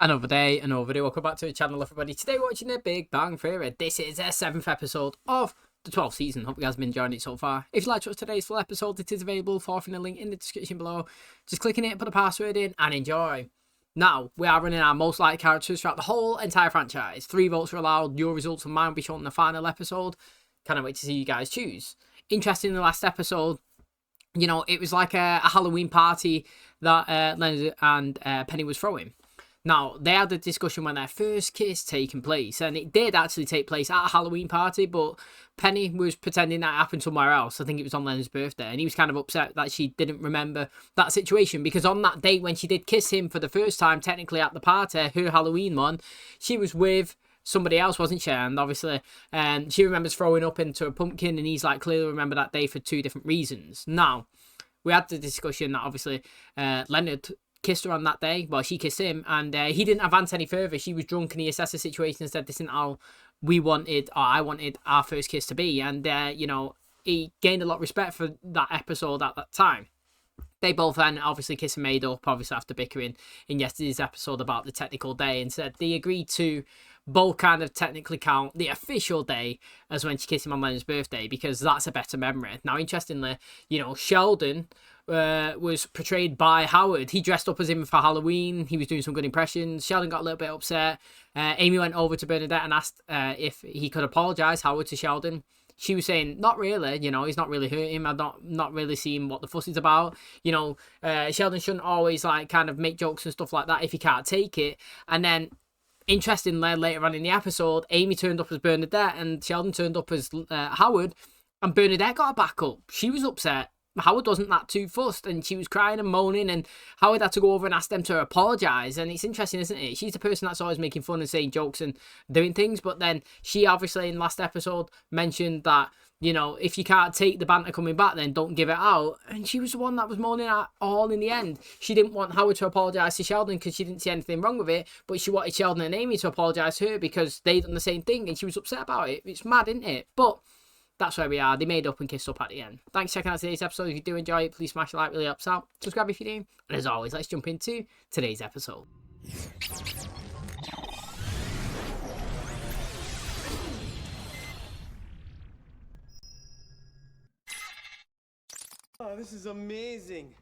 Another day, another video. Welcome back to the channel, everybody. Today we're watching the Big Bang Theory. This is the 7th episode of the 12th season. Hope you guys have been enjoying it so far. If you like to watch today's full episode, it is available for the link in the description below. Just click on it, put the password in, and enjoy. Now, we are running our most liked characters throughout the whole entire franchise. 3 votes are allowed. Your results and mine will be shown in the final episode. Can't wait to see you guys choose. Interesting, in the last episode, you know, it was like a Halloween party that Leonard and Penny was throwing. Now, they had a discussion when their first kiss taking place, and it did actually take place at a Halloween party, but Penny was pretending that happened somewhere else. I think it was on Leonard's birthday, and he was kind of upset that she didn't remember that situation, because on that date when she did kiss him for the first time, technically at the party, her Halloween one, she was with somebody else, wasn't she? And obviously, she remembers throwing up into a pumpkin, and he's like, clearly remember that day for 2 different reasons. Now, we had the discussion that obviously Leonard kissed her on that day. Well, she kissed him, and he didn't advance any further. She was drunk, and he assessed the situation and said, this isn't how we wanted, or I wanted our first kiss to be. And, you know, he gained a lot of respect for that episode at that time. They both then obviously kissed and made up, obviously after bickering in yesterday's episode about the technical day, and said they agreed to both kind of technically count the official day as when she kissed him on Leonard's birthday, because that's a better memory. Now, interestingly, you know, Sheldon was portrayed by Howard. He dressed up as him for Halloween. He was doing some good impressions. Sheldon got a little bit upset. Amy went over to Bernadette and asked if he could apologise, Howard, to Sheldon. She was saying, not really, you know, he's not really hurt him. I'm not really seeing what the fuss is about. You know, Sheldon shouldn't always, like, kind of make jokes and stuff like that if he can't take it. And then, interestingly, later on in the episode, Amy turned up as Bernadette and Sheldon turned up as Howard. And Bernadette got a backup. She was upset. Howard wasn't that too fussed, and she was crying and moaning, and Howard had to go over and ask them to apologise. And it's interesting, isn't it? She's the person that's always making fun and saying jokes and doing things, but then she obviously in last episode mentioned that, you know, if you can't take the banter coming back, then don't give it out. And she was the one that was moaning at all in the end. She didn't want Howard to apologise to Sheldon because she didn't see anything wrong with it, but she wanted Sheldon and Amy to apologise to her because they'd done the same thing, and she was upset about it. It's mad, isn't it? But that's where we are. They made up and kissed up at the end. Thanks for checking out today's episode. If you do enjoy it, please smash a like, really helps out. Subscribe if you do. And as always, let's jump into today's episode. Oh, this is amazing.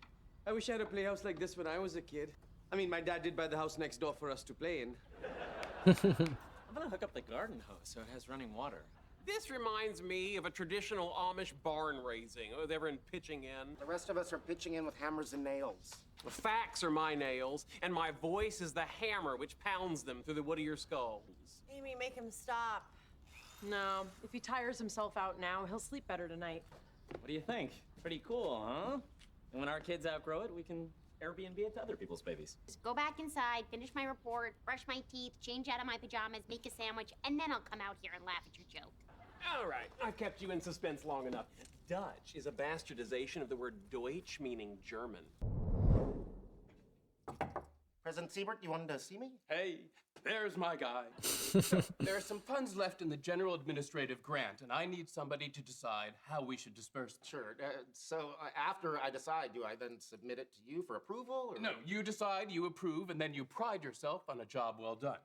I wish I had a playhouse like this when I was a kid. I mean, my dad did buy the house next door for us to play in. I'm gonna hook up the garden hose so it has running water. This reminds me of a traditional Amish barn raising. Oh, they're in pitching in. The rest of us are pitching in with hammers and nails. The facts are my nails, and my voice is the hammer which pounds them through the wood of your skulls. Amy, make him stop. No, if he tires himself out now, he'll sleep better tonight. What do you think? Pretty cool, huh? And when our kids outgrow it, we can Airbnb it to other people's babies. Just go back inside, finish my report, brush my teeth, change out of my pajamas, make a sandwich, and then I'll come out here and laugh at your joke. All right, I've kept you in suspense long enough. Dutch is a bastardization of the word Deutsch, meaning German. President Siebert, you wanted to see me? Hey, there's my guy. There are some funds left in the general administrative grant, and I need somebody to decide how we should disperse them. Sure. So after I decide, do I then submit it to you for approval? Or... No, you decide, you approve, and then you pride yourself on a job well done.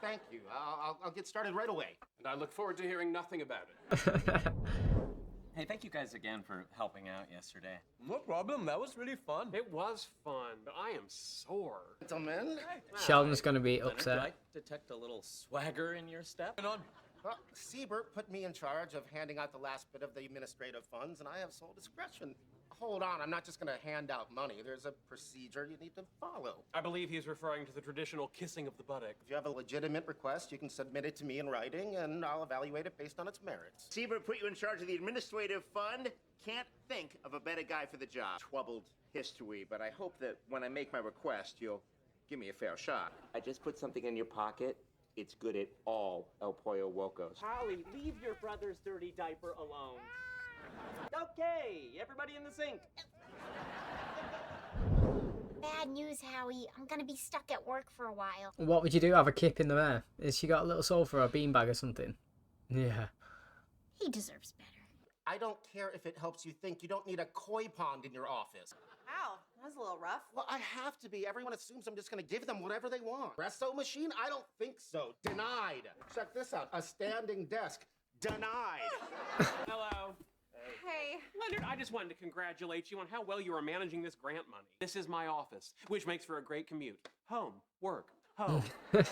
Thank you. I'll get started right away. And I look forward to hearing nothing about it. Hey, thank you guys again for helping out yesterday. No problem. That was really fun. It was fun, but I am sore. Gentlemen. Sheldon's going to be Leonard, upset. do I detect a little swagger in your step? Well, Siebert put me in charge of handing out the last bit of the administrative funds, and I have sole discretion. Hold on, I'm not just going to hand out money. There's a procedure you need to follow. I believe he's referring to the traditional kissing of the buttock. If you have a legitimate request, you can submit it to me in writing, and I'll evaluate it based on its merits. Siebert put you in charge of the administrative fund. Can't think of a better guy for the job. Troubled history, but I hope that when I make my request, you'll give me a fair shot. I just put something in your pocket. It's good at all El Pollo Locos. Holly, leave your brother's dirty diaper alone. Okay, everybody in the sink. Bad news, Howie. I'm gonna be stuck at work for a while. What would you do? Have a kip in the air? Has she got a little sofa or a beanbag or something? Yeah. He deserves better. I don't care if it helps you think you don't need a koi pond in your office. Al, That's a little rough. Well, I have to be. Everyone assumes I'm just gonna give them whatever they want. Espresso machine? I don't think so. Denied. Check this out. A standing desk. Denied. Hello. Hey. Leonard, I just wanted to congratulate you on how well you are managing this grant money. This is my office, which makes for a great commute. Home, work, home. See,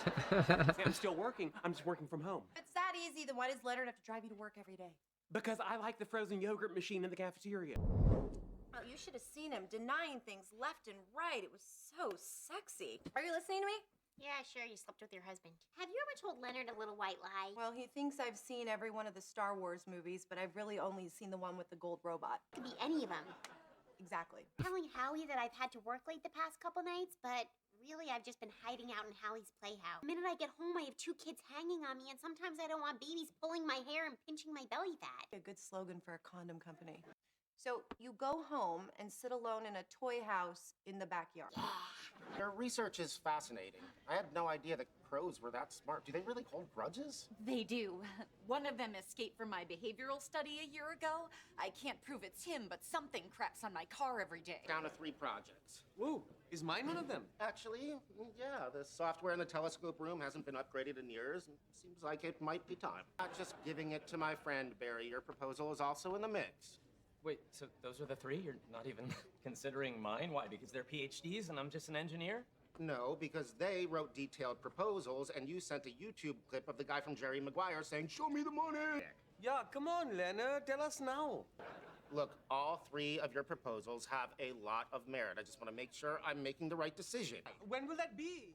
I'm still working. I'm just working from home. If it's that easy, then why does Leonard have to drive you to work every day? Because I like the frozen yogurt machine in the cafeteria. Oh, you should have seen him denying things left and right. It was so sexy. Are you listening to me? Yeah, sure, you slept with your husband. Have you ever told Leonard a little white lie? Well, he thinks I've seen every one of the Star Wars movies, but I've really only seen the one with the gold robot. Could be any of them. Exactly. Telling Hallie that I've had to work late the past couple nights, but really I've just been hiding out in Hallie's playhouse. The minute I get home, I have 2 kids hanging on me, and sometimes I don't want babies pulling my hair and pinching my belly fat. A good slogan for a condom company. So you go home and sit alone in a toy house in the backyard. Your research is fascinating. I had no idea that crows were that smart. Do they really hold grudges? They do. One of them escaped from my behavioral study a year ago. I can't prove it's him, but something cracks on my car every day. Down to 3 projects. Woo, is mine one of them? Actually, yeah, the software in the telescope room hasn't been upgraded in years. And seems like it might be time. Not just giving it to my friend, Barry. Your proposal is also in the mix. Wait, so those are the 3? You're not even considering mine? Why? Because they're PhDs and I'm just an engineer? No, because they wrote detailed proposals and you sent a YouTube clip of the guy from Jerry Maguire saying, "Show me the money!" Yeah, come on, Leonard. Tell us now. Look, all 3 of your proposals have a lot of merit. I just want to make sure I'm making the right decision. When will that be?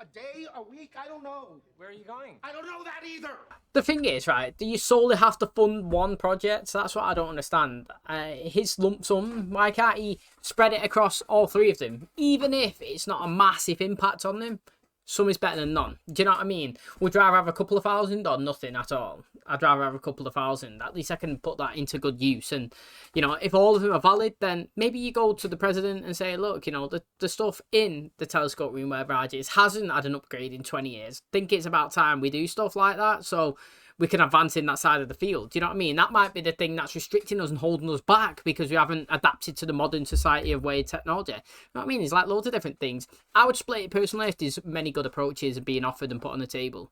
A day, a week, I don't know. Where are you going? I don't know that either. The thing is, right, do you solely have to fund one project? That's what I don't understand. His lump sum, why can't he spread it across all 3 of them? Even if it's not a massive impact on them, some is better than none. Do you know what I mean? Would you rather have a couple of thousand or nothing at all? I'd rather have a couple of thousand. At least I can put that into good use. And, you know, if all of them are valid, then maybe you go to the president and say, look, you know, the stuff in the telescope room where Raj is hasn't had an upgrade in 20 years. Think it's about time we do stuff like that so we can advance in that side of the field. Do you know what I mean? That might be the thing that's restricting us and holding us back because we haven't adapted to the modern society of way of technology. You know what I mean? It's like loads of different things. I would split it personally if there's many good approaches being offered and put on the table.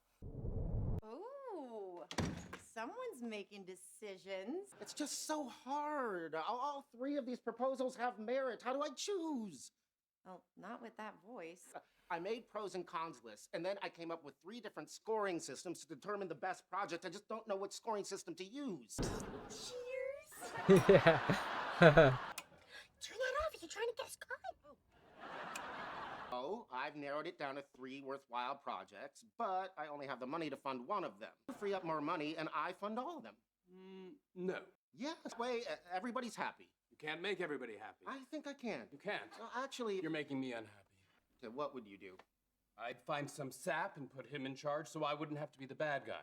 Ooh, someone's making decisions. It's just so hard. All 3 of these proposals have merit. How do I choose? Well, not with that voice. I made pros and cons lists, and then I came up with 3 different scoring systems to determine the best project. I just don't know what scoring system to use. Cheers. Yeah. Turn that off if you're trying to get us caught. Oh, I've narrowed it down to 3 worthwhile projects, but I only have the money to fund one of them. Free up more money, and I fund all of them. No. Yes, way everybody's happy. You can't make everybody happy. I think I can. You can't. Actually, You're making me unhappy. okay, what would you do? I'd find some sap and put him in charge so I wouldn't have to be the bad guy.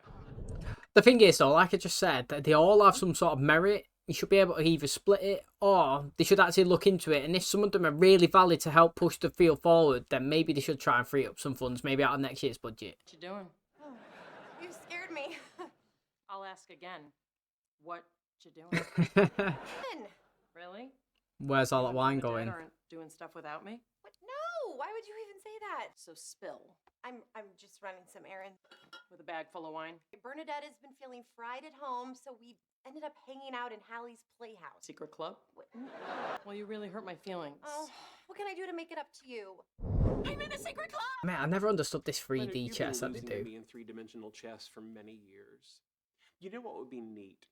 The thing is, though, like I just said, that they all have some sort of merit. You should be able to either split it or they should actually look into it. And if some of them are really valid to help push the field forward, then maybe they should try and free up some funds, maybe out of next year's budget. What you doing? Oh, you scared me. I'll ask again. What you doing? Really? Where's all that wine Bernadette going? aren't doing stuff without me? What? No, why would you even say that? So spill. I'm just running some errands. With a bag full of wine? Bernadette has been feeling fried at home, so we ended up hanging out in Hallie's playhouse. Secret club? What? Well, you really hurt my feelings. Oh, what can I do to make it up to you? I'm in a secret club! Man, I never understood this Leonard, 3D you've chess that been they losing to do. me in 3-dimensional chess for many years. You know what would be neat?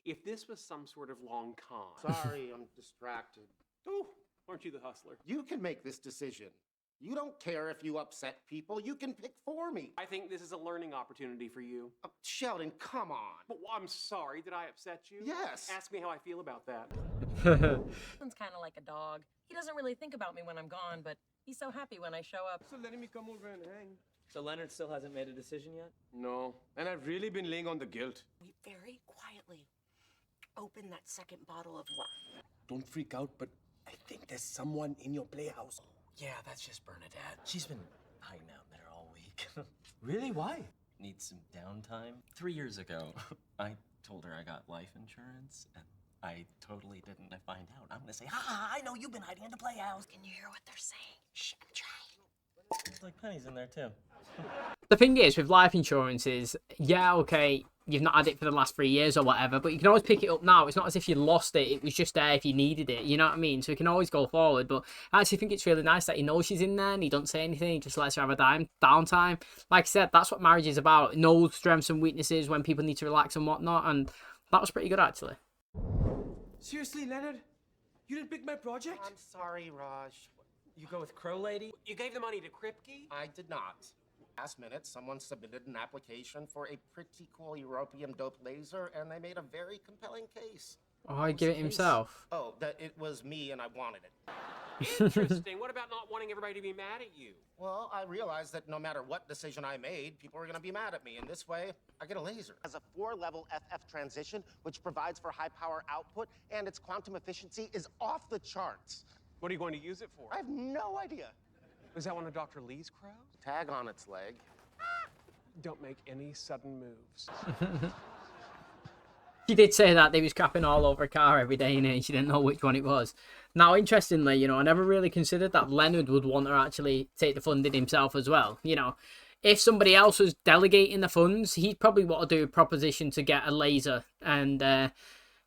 If this was some sort of long con. Sorry, I'm distracted. Oh, aren't you the hustler? You can make this decision. You don't care if you upset people. You can pick for me. I think this is a learning opportunity for you. Sheldon, come on. But I'm sorry, did I upset you? Yes. Ask me how I feel about that. Sheldon's kind of like a dog. He doesn't really think about me when I'm gone, but he's so happy when I show up. So letting me come over and hang. So Leonard still hasn't made a decision yet? No, and I've really been laying on the guilt. We very quietly open that second bottle of wine. Don't freak out, but I think there's someone in your playhouse. Yeah, that's just Bernadette. She's been hiding out there all week. Really? Why? Needs some downtime. 3 years ago, I told her I got life insurance, and I totally didn't find out. I'm gonna say, ha, I know you've been hiding in the playhouse. Can you hear what they're saying? Shh, I'm trying. It's like Penny's in there too. The thing is, with life insurance is, yeah, okay, you've not had it for the last 3 years or whatever, but you can always pick it up now. It's not as if you lost it. It was just there if you needed it. You know what I mean? So you can always go forward. But I actually think it's really nice that he knows she's in there and he don't say anything. He just lets her have a downtime. Like I said, that's what marriage is about. It knows strengths and weaknesses when people need to relax and whatnot. And that was pretty good, actually. Seriously, Leonard? You didn't pick my project? I'm sorry, Raj. You go with Crow Lady? You gave the money to Kripke? I did not. Last minute, someone submitted an application for a pretty cool European dope laser, and they made a very compelling case. Oh, he gave it himself. Oh, that it was me and I wanted it. Interesting. What about not wanting everybody to be mad at you? Well, I realized that no matter what decision I made, people were going to be mad at me. And this way, I get a laser. It has a 4-level FF transition, which provides for high power output, and its quantum efficiency is off the charts. What are you going to use it for? I have no idea. Was that one of Dr. Lee's crows? Tag on its leg. Don't make any sudden moves. She did say that they was crapping all over a car every day, and she didn't know which one it was. Now, interestingly, you know, I never really considered that Leonard would want to actually take the funding himself as well. You know, if somebody else was delegating the funds, he'd probably want to do a proposition to get a laser. And,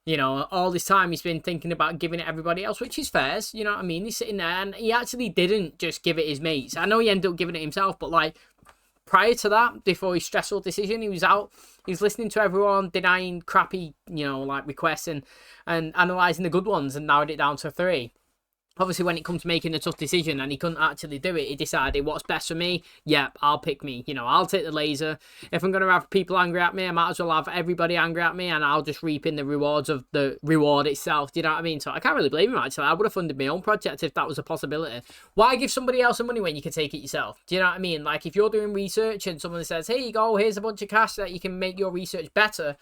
you know, all this time he's been thinking about giving it to everybody else, which is fair. You know what I mean? He's sitting there, and he actually didn't just give it his mates. I know he ended up giving it himself, but, like, prior to that, before his stressful decision, he was out, he was listening to everyone, denying crappy, you know, like, requests and analysing the good ones and narrowed it down to 3. Obviously, when it comes to making a tough decision and he couldn't actually do it, he decided, what's best for me? Yep, I'll pick me. You know, I'll take the laser. If I'm going to have people angry at me, I might as well have everybody angry at me, and I'll just reap in the rewards of the reward itself. Do you know what I mean? So I can't really blame him, actually. I would have funded my own project if that was a possibility. Why give somebody else the money when you can take it yourself? Do you know what I mean? Like, if you're doing research and someone says, here you go, here's a bunch of cash that you can make your research better,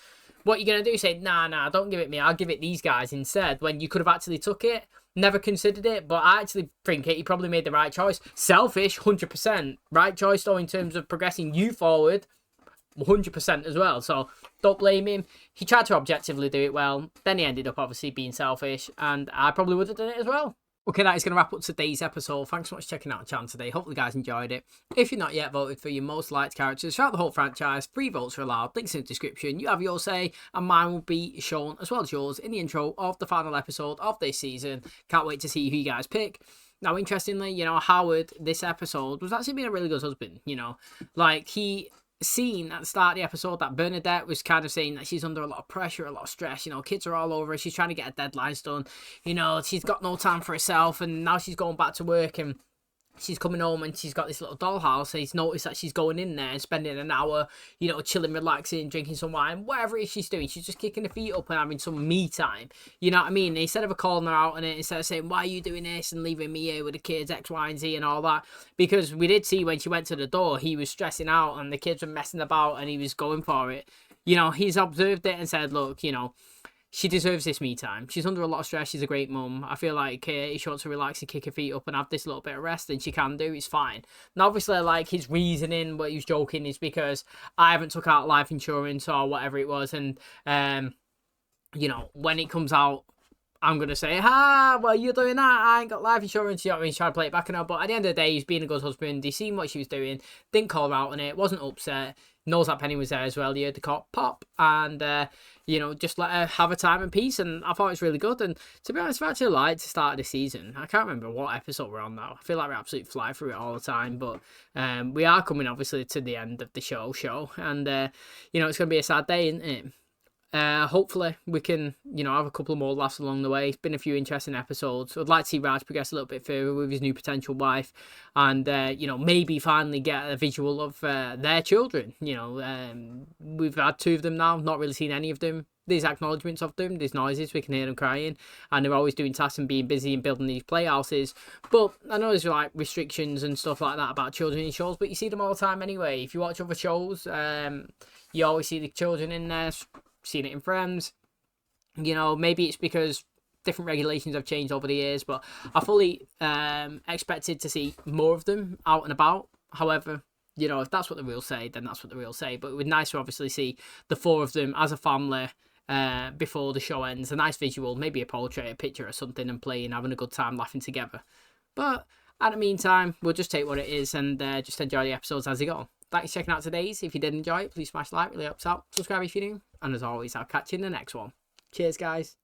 what you're going to do is say, nah, don't give it me. I'll give it these guys instead, when you could have actually took it. Never considered it, but I actually think he probably made the right choice. Selfish, 100%. Right choice, though, in terms of progressing you forward, 100% as well. So don't blame him. He tried to objectively do it well. Then he ended up obviously being selfish, and I probably would have done it as well. Okay, that is going to wrap up today's episode. Thanks so much for checking out the channel today. Hopefully you guys enjoyed it. If you're not yet voted for your most liked characters throughout the whole franchise, 3 votes are allowed. Links in the description. You have your say, and mine will be shown as well as yours in the intro of the final episode of this season. Can't wait to see who you guys pick. Now, interestingly, you know, Howard, this episode, was actually being a really good husband, you know. Like, he seen at the start of the episode that Bernadette was kind of saying that she's under a lot of pressure, a lot of stress, you know, kids are all over her, she's trying to get her deadlines done, you know, she's got no time for herself, and now she's going back to work, and she's coming home and she's got this little dollhouse, and he's noticed that she's going in there and spending an hour, you know, chilling, relaxing, drinking some wine, whatever it is she's doing. She's just kicking her feet up and having some me time. You know what I mean? And instead of her calling her out on it, instead of saying, why are you doing this, and leaving me here with the kids, X, Y, and Z and all that. Because we did see when she went to the door, he was stressing out and the kids were messing about and he was going for it. You know, he's observed it and said, look, you know, she deserves this me time. She's under a lot of stress. She's a great mum. I feel like if she wants to relax and kick her feet up and have this little bit of rest, then she can do. It's fine. Now, obviously, like, his reasoning, what he was joking, is because I haven't took out life insurance or whatever it was. And, you know, when it comes out, I'm going to say, well, you're doing that. I ain't got life insurance. You know what I mean? He's trying to play it back and all. But at the end of the day, he's being a good husband. He's seen what she was doing. Didn't call her out on it. Wasn't upset. Knows that Penny was there as well. He heard the cop pop. And, you know, just let her have a time in peace. And I thought it was really good. And to be honest, I actually liked the start of the season. I can't remember what episode we're on now. I feel like we absolutely fly through it all the time. But we are coming, obviously, to the end of the show. And, you know, it's going to be a sad day, isn't it? Hopefully we can, you know, have a couple more laughs along the way. It's been a few interesting episodes. I'd like to see Raj progress a little bit further with his new potential wife, and you know, maybe finally get a visual of their children. You know, we've had 2 of them now, not really seen any of them. There's acknowledgements of them, there's noises, we can hear them crying, and they're always doing tasks and being busy and building these playhouses. But I know there's like restrictions and stuff like that about children in shows, but you see them all the time anyway. If you watch other shows, you always see the children in there. Seen it in Friends. You know, maybe it's because different regulations have changed over the years, but I fully expected to see more of them out and about. However, you know, if that's what the rules say, then that's what the rules say. But it would be nice to obviously see the 4 of them as a family before the show ends. A nice visual, maybe a portrait, a picture or something, and playing, having a good time, laughing together. But in the meantime, we'll just take what it is and just enjoy the episodes as they go. Thanks for checking out today's. If you did enjoy it, please smash like, really helps out. Subscribe if you're new. And as always, I'll catch you in the next one. Cheers, guys.